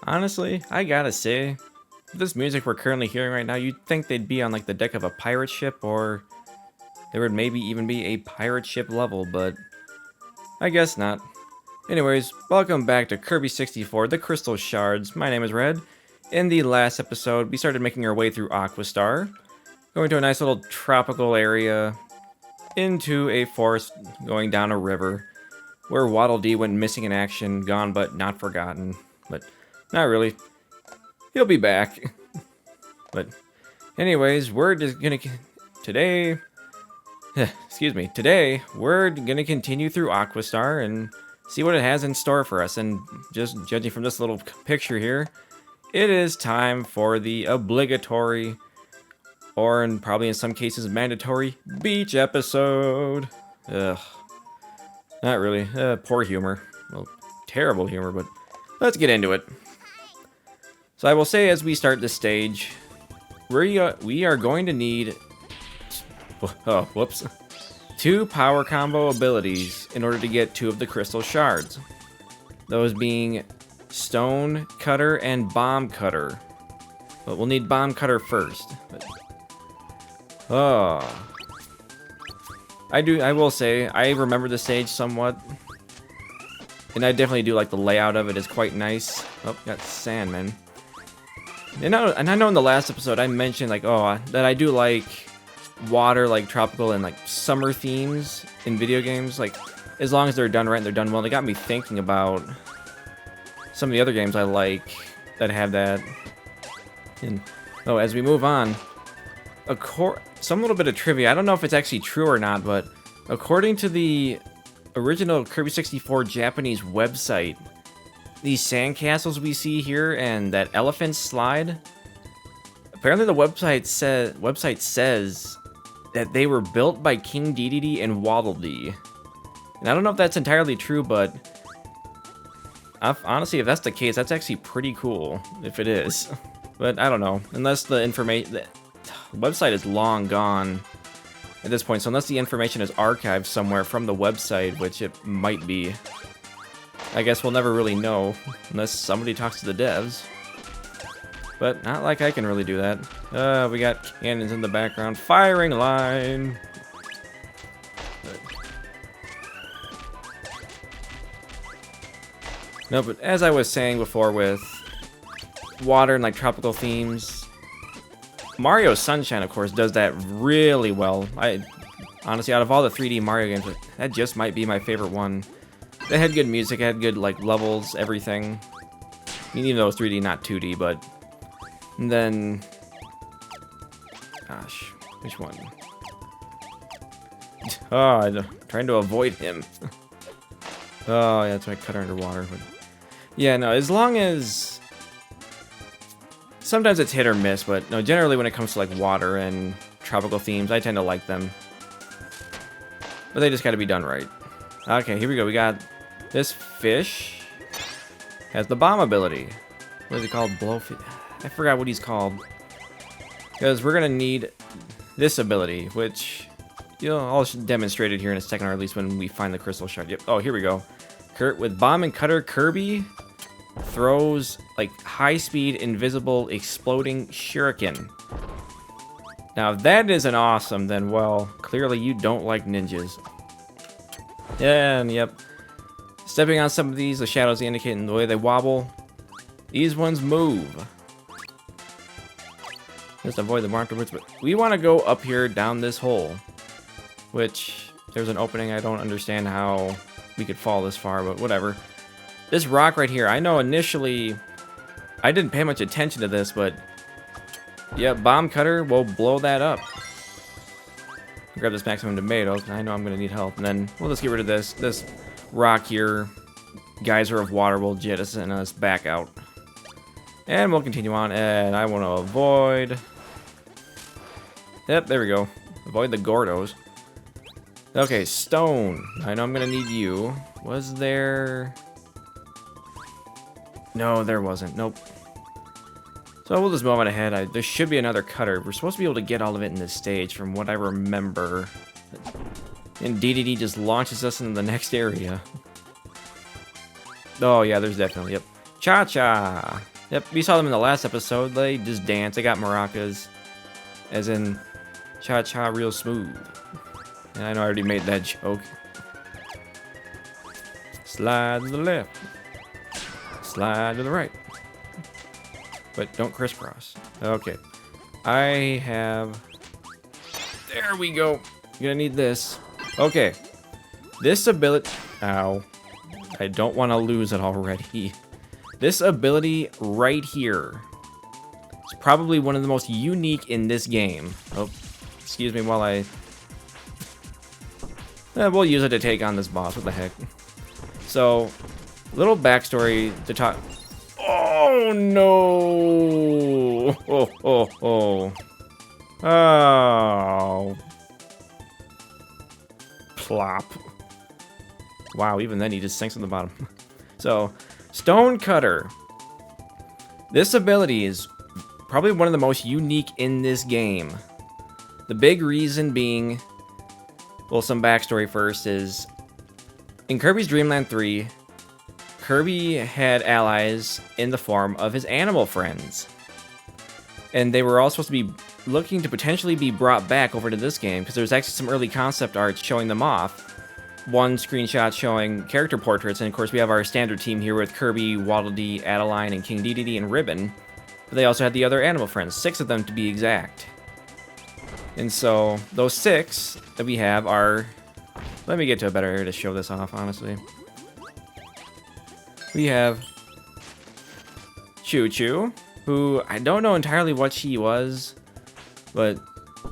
Honestly, I gotta say, this music we're currently hearing right now, you'd think they'd be on like the deck of a pirate ship, or there would maybe even be a pirate ship level, but I guess not. Anyways, welcome back to Kirby 64, the Crystal Shards. My name is Red. In the last episode, we started making our way through Aquastar, going to a nice little tropical area, into a forest, going down a river, where Waddle Dee went missing in action, gone but not forgotten. But not really. He'll be back. But anyways, we're just gonna today excuse me, today we're gonna continue through Aquastar and see what it has in store for us. And just judging from this little picture here, it is time for the obligatory, or probably in some cases mandatory, beach episode. Ugh. Not really. Poor humor. Well, terrible humor, but let's get into it. So I will say as we start this stage, we are going to need... Oh, whoops. 2 power combo abilities in order to get 2 of the crystal shards. Those being Stone Cutter and Bomb Cutter. But we'll need Bomb Cutter first. Oh. I will say, I remember the stage somewhat. And I definitely do like the layout of it. It's quite nice. Oh, got sand, man. And I know in the last episode I mentioned like, oh, that I do like water, like tropical and like summer themes in video games. Like, as long as they're done right and they're done well. They got me thinking about some of the other games I like that have that. And oh, as we move on, some little bit of trivia. I don't know if it's actually true or not, but according to the original Kirby 64 Japanese website, these sandcastles we see here and that elephant slide, apparently the website says that they were built by King Dedede and Waddle Dee. And I don't know if that's entirely true, but honestly, if that's the case, that's actually pretty cool, if it is. But I don't know, unless the information... The website is long gone at this point, so unless the information is archived somewhere from the website, which it might be, I guess we'll never really know unless somebody talks to the devs. But not like I can really do that. We got cannons in the background. Firing line! No, but as I was saying before with water and like tropical themes, Mario Sunshine, of course, does that really well. Honestly, out of all the 3D Mario games, that just might be my favorite one. It had good music, it had good like levels, everything. I mean, even though it's 3D, not 2D, but... And then... Gosh, which one? Oh, I'm trying to avoid him. Oh, yeah, that's my cutter underwater. But yeah, no, as long as... Sometimes it's hit or miss, but no, generally when it comes to like water and tropical themes, I tend to like them. But they just gotta be done right. Okay, here we go. We got this fish. Has the bomb ability. What is it called? Blowfish? I forgot what he's called. Because we're gonna need this ability, which I'll demonstrate it here in a second, or at least when we find the crystal shard. Yep. Oh, here we go. With Bomb and Cutter, Kirby throws like high-speed, invisible, exploding shuriken. Now, if that isn't awesome, then well, clearly you don't like ninjas. And yep, stepping on some of these, the shadows indicating the way they wobble. These ones move. Just avoid them afterwards, but we want to go up here down this hole, which there's an opening. I don't understand how we could fall this far, but whatever. This rock right here, I know initially I didn't pay much attention to this, but yeah, Bomb Cutter will blow that up. Grab this maximum tomato, I know I'm gonna need help, and then we'll just get rid of this rock here. Geyser of water will jettison us back out. And we'll continue on, and I want to avoid... Yep, there we go. Avoid the Gordos. Okay, stone. I know I'm gonna need you. Was there... No, there wasn't. Nope. So we'll just move on ahead. There should be another cutter. We're supposed to be able to get all of it in this stage, from what I remember. And Dedede just launches us into the next area. Oh, yeah, there's definitely... Yep. Cha-cha! Yep, we saw them in the last episode. They just dance. They got maracas. As in, cha-cha real smooth. And I know I already made that joke. Slide to the left. Slide to the right. But don't crisscross. Okay. I have... There we go. You're gonna need this. Okay. This ability... Ow. I don't want to lose it already. This ability right here is probably one of the most unique in this game. Oh, excuse me while I... we'll use it to take on this boss. What the heck? So, little backstory to talk... Oh, no! Oh, oh, oh. Oh. Plop. Wow, even then he just sinks on the bottom. So, Stone Cutter. This ability is probably one of the most unique in this game. The big reason being, well, some backstory first is, in Kirby's Dream Land 3, Kirby had allies in the form of his animal friends. And they were all supposed to be looking to potentially be brought back over to this game, because there's actually some early concept art showing them off. One screenshot showing character portraits, and of course we have our standard team here with Kirby, Waddle Dee, Adeline, and King Dedede, and Ribbon. But they also had the other animal friends, 6 of them to be exact. And so, those 6 that we have are... Let me get to a better area to show this off, honestly. We have Choo Choo, who I don't know entirely what she was, but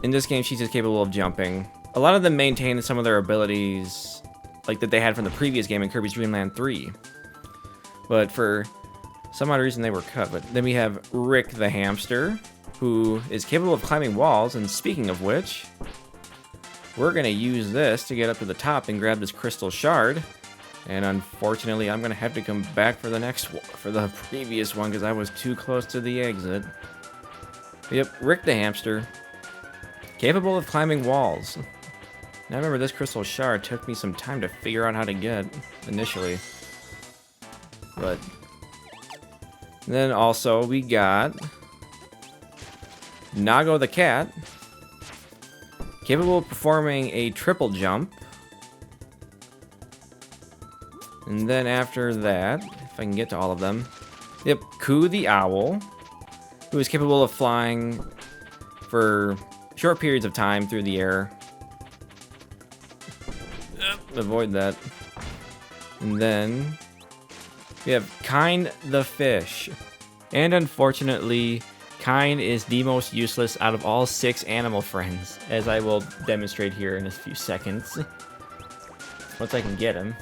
in this game she's just capable of jumping. A lot of them maintain some of their abilities like that they had from the previous game in Kirby's Dream Land 3. But for some odd reason they were cut. But then we have Rick the Hamster, who is capable of climbing walls, and speaking of which, we're gonna use this to get up to the top and grab this crystal shard. And unfortunately, I'm gonna have to come back for the next one, for the previous one, because I was too close to the exit. Yep, Rick the Hamster, capable of climbing walls. Now remember, this crystal shard took me some time to figure out how to get initially. But then also we got Nago the cat, capable of performing a triple jump. And then after that, if I can get to all of them, yep, Coo the owl, who is capable of flying for short periods of time through the air. Avoid that. And then we have Kind the fish. And unfortunately, Kind is the most useless out of all 6 animal friends, as I will demonstrate here in a few seconds. Once I can get him.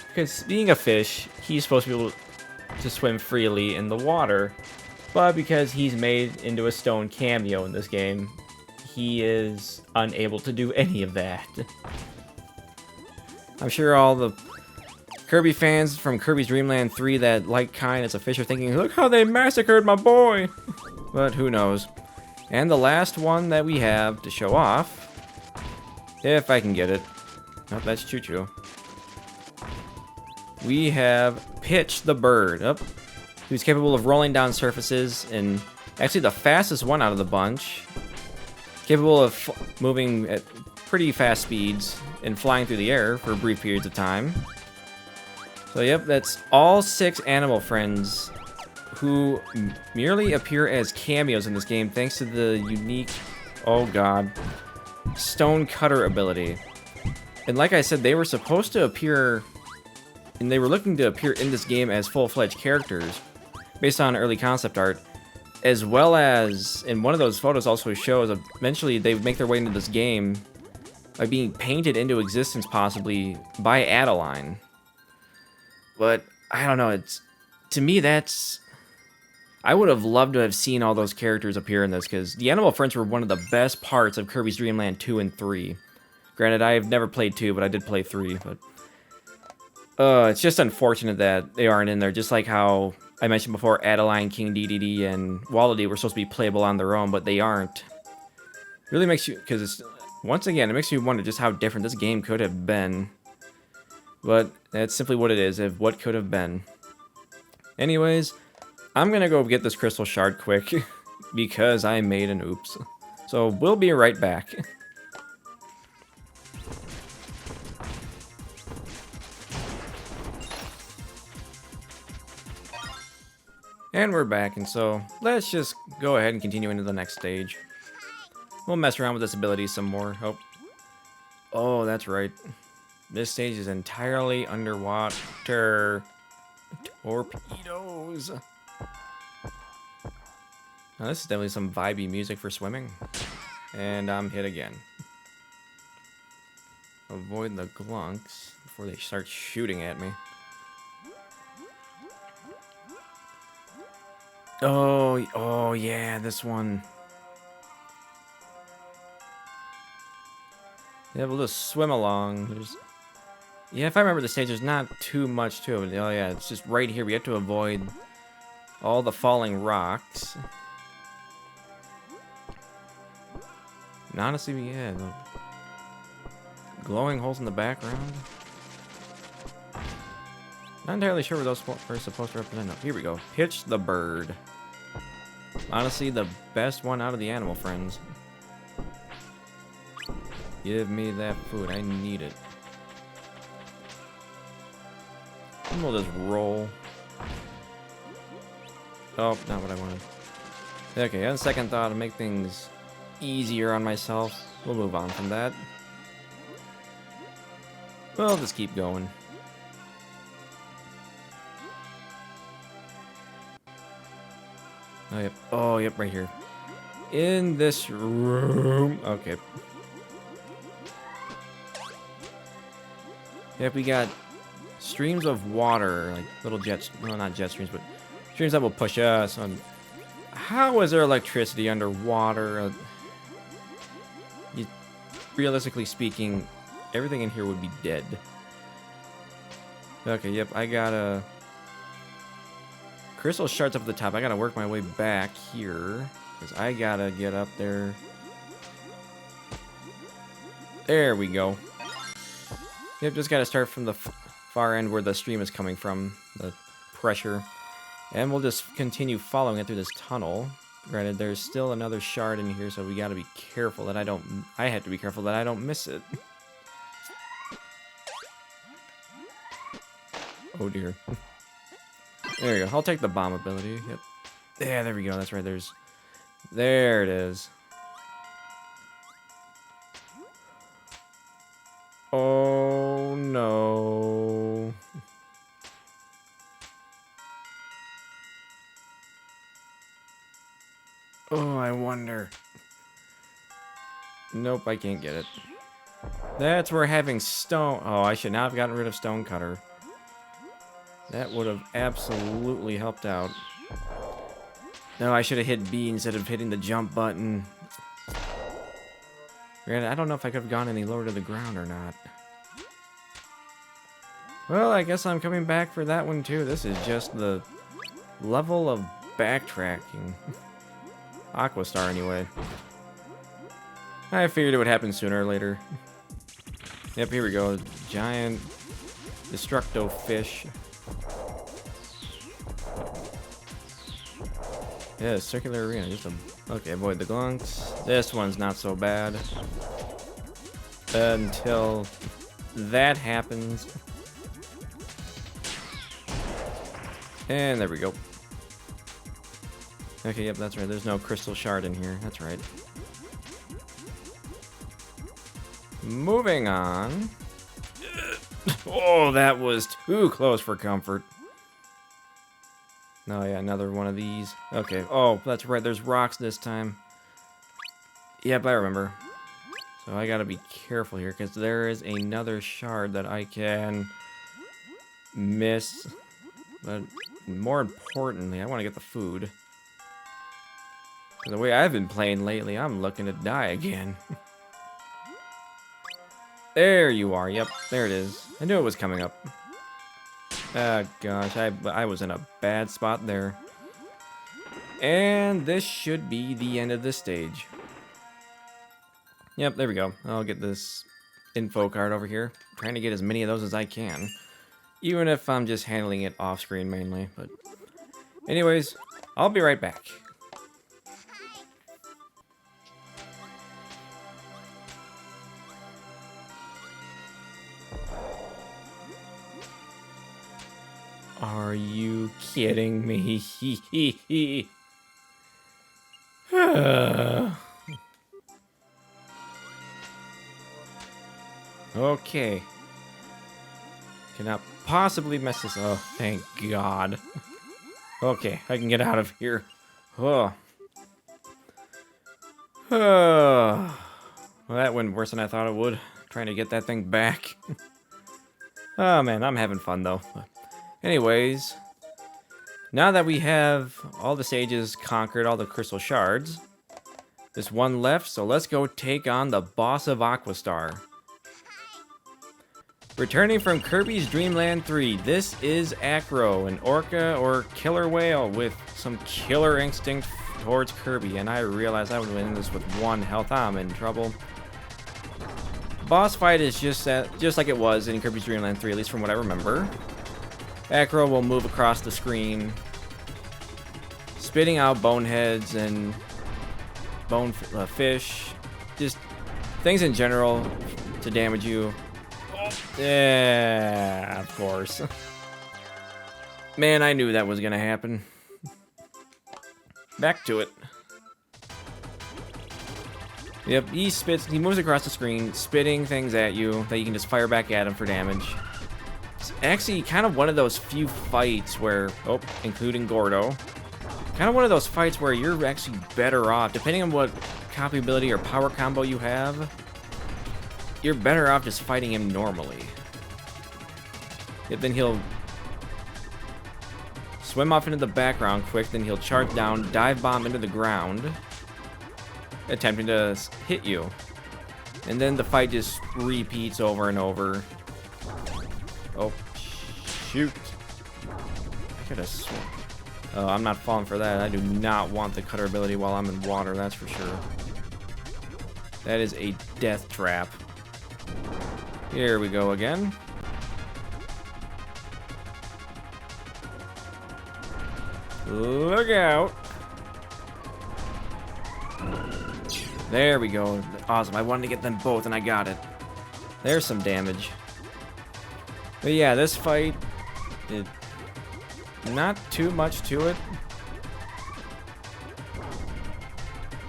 Because being a fish, he's supposed to be able to swim freely in the water. But because he's made into a stone cameo in this game, he is unable to do any of that. I'm sure all the Kirby fans from Kirby's Dream Land 3 that like Kind as a fish are thinking, look how they massacred my boy! But who knows. And the last one that we have to show off, if I can get it. Oh, that's Choo Choo. We have Pitch the bird. Oh, who's capable of rolling down surfaces, and actually the fastest one out of the bunch. Capable of moving at pretty fast speeds and flying through the air for brief periods of time. So yep, that's all 6 animal friends who merely appear as cameos in this game thanks to the unique, oh god, Stone Cutter ability. And like I said, they were supposed to appear, and they were looking to appear in this game as full-fledged characters based on early concept art, as well as, in one of those photos also shows, eventually they would make their way into this game by being painted into existence possibly by Adeline. But, I don't know, it's, to me that's, I would have loved to have seen all those characters appear in this, because the animal friends were one of the best parts of Kirby's Dream Land 2 and 3. Granted, I've never played 2, but I did play 3, but it's just unfortunate that they aren't in there, just like how I mentioned before, Adeline, King Dedede, and Waddle Dee were supposed to be playable on their own, but they aren't. Really makes you, because it's, once again, it makes you wonder just how different this game could have been. But that's simply what it is, of what could have been. Anyways, I'm gonna go get this crystal shard quick because I made an oops. So we'll be right back. And we're back, and so let's just go ahead and continue into the next stage. We'll mess around with this ability some more. Oh, that's right. This stage is entirely underwater. Torpedoes. Now, this is definitely some vibey music for swimming. And I'm hit again. Avoid the glunks before they start shooting at me. Oh yeah, this one. Yeah, we'll just swim along. Yeah, if I remember the stage, there's not too much to it. Oh yeah, it's just right here. We have to avoid all the falling rocks. And honestly, yeah, the glowing holes in the background. Not entirely sure what those are supposed to represent. No, here we go. Pitch the bird. Honestly, the best one out of the animal friends. Give me that food. I need it. And we'll just roll. Oh, not what I wanted. Okay, on second thought, to make things easier on myself, we'll move on from that. We'll just keep going. Oh, yep. Oh, yep, right here. In this room. Okay. Yep, we got streams of water, like little jets. Well, not jet streams, but streams that will push us on. How is there electricity underwater? Realistically speaking, everything in here would be dead. Okay, yep, I got a crystal shards up at the top. I gotta work my way back here because I gotta get up there. There we go. Yep, just gotta start from the far end where the stream is coming from, the pressure. And we'll just continue following it through this tunnel. Granted, there's still another shard in here, so we gotta be careful that I have to be careful that I don't miss it. Oh dear. There you go. I'll take the bomb ability. Yep. Yeah, there we go. That's right. There it is. Oh no. Oh, I wonder. Nope, I can't get it. That's where having stone... Oh, I should not have gotten rid of stone cutter. That would have absolutely helped out. No, I should have hit B instead of hitting the jump button. Granted, I don't know if I could have gone any lower to the ground or not. Well, I guess I'm coming back for that one too. This is just the level of backtracking. Aquastar, anyway. I figured it would happen sooner or later. Yep, here we go. Giant Destructo fish. Yeah, circular arena. Okay, avoid the glunks. This one's not so bad. Until that happens. And there we go. Okay, yep, that's right. There's no crystal shard in here. That's right. Moving on. Oh, that was too close for comfort. Oh, yeah, another one of these. Okay. Oh, that's right. There's rocks this time. Yep, I remember. So I gotta be careful here, because there is another shard that I can miss. But more importantly, I want to get the food. The way I've been playing lately, I'm looking to die again. There you are. Yep, there it is. I knew it was coming up. Ah, gosh, I was in a bad spot there. And this should be the end of this stage. Yep, there we go. I'll get this info card over here. Trying to get as many of those as I can. Even if I'm just handling it off screen mainly, but Anyways, I'll be right back. Are you kidding me? Okay. Cannot possibly mess this up. Oh, thank God. Okay, I can get out of here. Oh. Well, that went worse than I thought it would. Trying to get that thing back. Oh man, I'm having fun though. Anyways, now that we have all the stages conquered, all the crystal shards, there's one left, so let's go take on the boss of Aquastar. Returning from Kirby's Dream Land 3, this is Acro, an orca or killer whale with some killer instinct towards Kirby, and I realized I would win this with 1 health. I'm in trouble. Boss fight is just like it was in Kirby's Dream Land 3, at least from what I remember. Acro will move across the screen, spitting out boneheads and fish, just things in general to damage you. Yeah, of course. Man, I knew that was gonna happen. Back to it. Yep, he moves across the screen, spitting things at you that you can just fire back at him for damage. It's actually kind of one of those few fights where, including Gordo, kind of one of those fights where you're actually better off, depending on what copy ability or power combo you have, you're better off just fighting him normally. Yep, then he'll swim off into the background quick, then he'll charge down, dive bomb into the ground, attempting to hit you. And then the fight just repeats over and over. Oh, shoot. I could have swum. Oh, I'm not falling for that. I do not want the cutter ability while I'm in water, that's for sure. That is a death trap. Here we go again. Look out. There we go. Awesome. I wanted to get them both, and I got it. There's some damage. But yeah, this fight, not too much to it.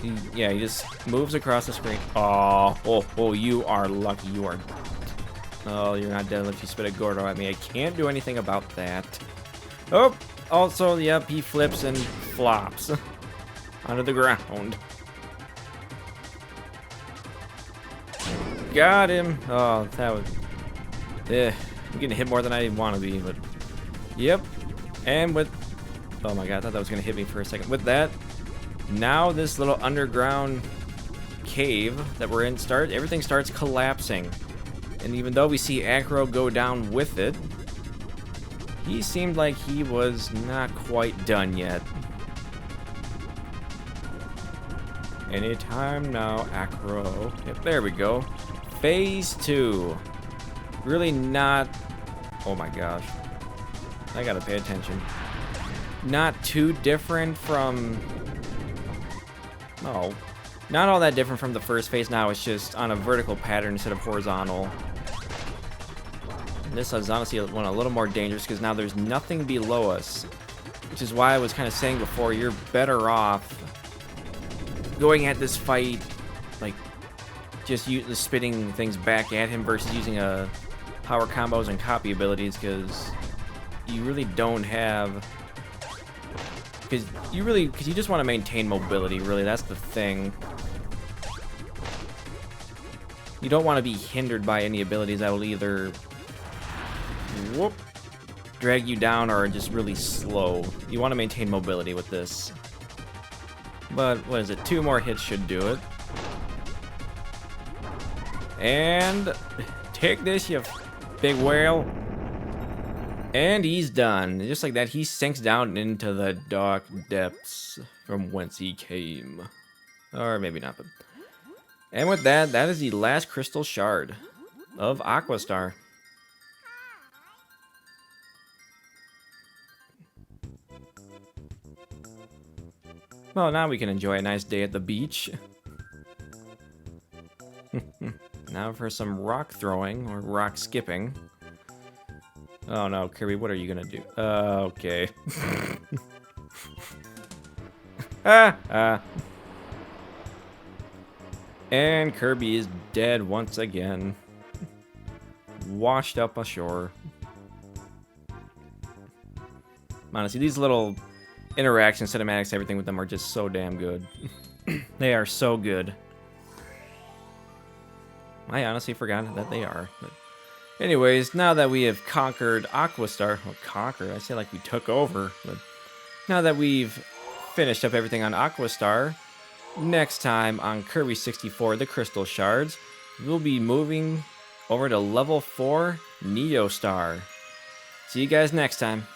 He just moves across the screen. Oh, you are lucky. You are... Oh, you're not dead unless you spit a Gordo at me. I can't do anything about that. Oh, also, yep, he flips and flops onto the ground. Got him. Oh, that was... I'm getting hit more than I want to be, but... Yep. And with... Oh my god, I thought that was going to hit me for a second. With that, now this little underground cave that we're in everything starts collapsing. And even though we see Acro go down with it, he seemed like he was not quite done yet. Anytime now, Acro. Yep, there we go. Phase 2. Really not... Oh my gosh. I gotta pay attention. Not too different from... No. Not all that different from the first phase now. It's just on a vertical pattern instead of horizontal. And this is honestly one a little more dangerous because now there's nothing below us. Which is why I was kind of saying before, you're better off going at this fight, like, just spitting things back at him versus using power combos and copy abilities, because you really don't have... Because you just want to maintain mobility, really. That's the thing. You don't want to be hindered by any abilities that will either drag you down or just really slow. You want to maintain mobility with this. But what is it? 2 more hits should do it. And take this, you big whale. And he's done. Just like that, he sinks down into the dark depths from whence he came. Or maybe not, but... And with that, that is the last crystal shard of Aquastar. Well, now we can enjoy a nice day at the beach. Now for some rock throwing or rock skipping. Oh no, Kirby, what are you gonna do? Okay. And Kirby is dead once again. Washed up ashore. Honestly, these little interaction cinematics, everything with them are just so damn good. They are so good. I honestly forgot that they are. But anyways, now that we have conquered Aquastar, well, conquered, I say like we took over, but now that we've finished up everything on Aquastar, next time on Kirby 64, the Crystal Shards, we'll be moving over to level 4, Neostar. See you guys next time.